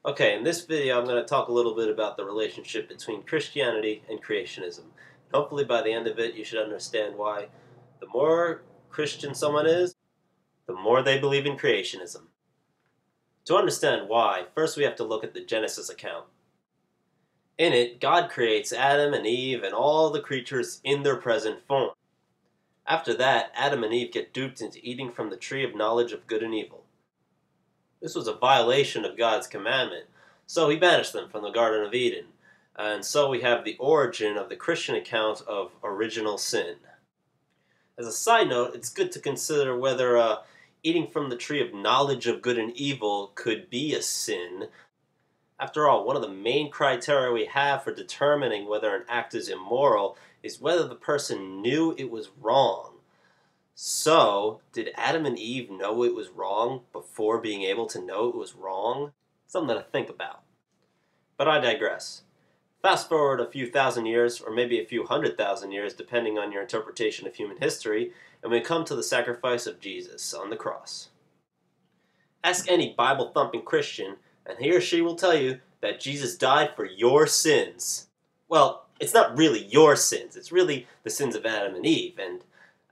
Okay, in this video I'm going to talk a little bit about the relationship between Christianity and creationism. Hopefully by the end of it you should understand why the more Christian someone is, the more they believe in creationism. To understand why, first we have to look at the Genesis account. In it, God creates Adam and Eve and all the creatures in their present form. After that, Adam and Eve get duped into eating from the tree of knowledge of good and evil. This was a violation of God's commandment, so he banished them from the Garden of Eden. And so we have the origin of the Christian account of original sin. As a side note, it's good to consider whether eating from the tree of knowledge of good and evil could be a sin. After all, one of the main criteria we have for determining whether an act is immoral is whether the person knew it was wrong. So, did Adam and Eve know it was wrong before being able to know it was wrong? Something to think about. But I digress. Fast forward a few thousand years, or maybe a few 100,000 years, depending on your interpretation of human history, and we come to the sacrifice of Jesus on the cross. Ask any Bible-thumping Christian, and he or she will tell you that Jesus died for your sins. Well, it's not really your sins, it's really the sins of Adam and Eve, and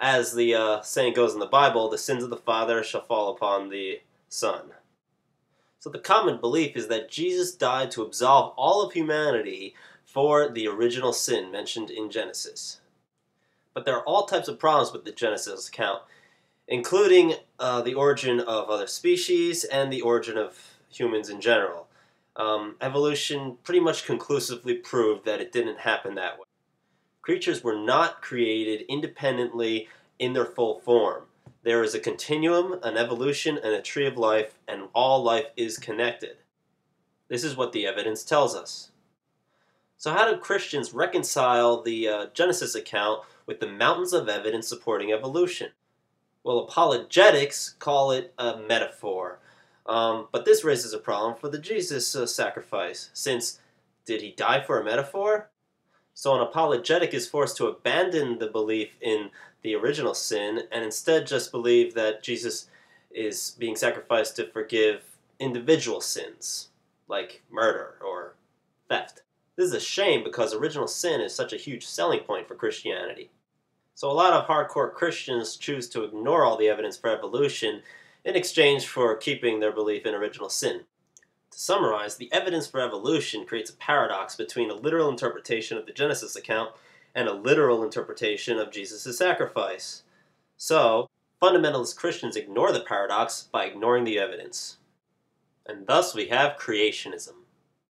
as the saying goes in the Bible, the sins of the Father shall fall upon the Son. So the common belief is that Jesus died to absolve all of humanity for the original sin mentioned in Genesis. But there are all types of problems with the Genesis account, including the origin of other species and the origin of humans in general. Evolution pretty much conclusively proved that it didn't happen that way. Creatures were not created independently in their full form. There is a continuum, an evolution, and a tree of life, and all life is connected. This is what the evidence tells us. So how do Christians reconcile the Genesis account with the mountains of evidence supporting evolution? Well, apologetics call it a metaphor. But this raises a problem for the Jesus sacrifice, since did he die for a metaphor? So an apologetic is forced to abandon the belief in the original sin and instead just believe that Jesus is being sacrificed to forgive individual sins, like murder or theft. This is a shame because original sin is such a huge selling point for Christianity. So a lot of hardcore Christians choose to ignore all the evidence for evolution in exchange for keeping their belief in original sin. To summarize, the evidence for evolution creates a paradox between a literal interpretation of the Genesis account and a literal interpretation of Jesus' sacrifice. So, fundamentalist Christians ignore the paradox by ignoring the evidence. And thus we have creationism.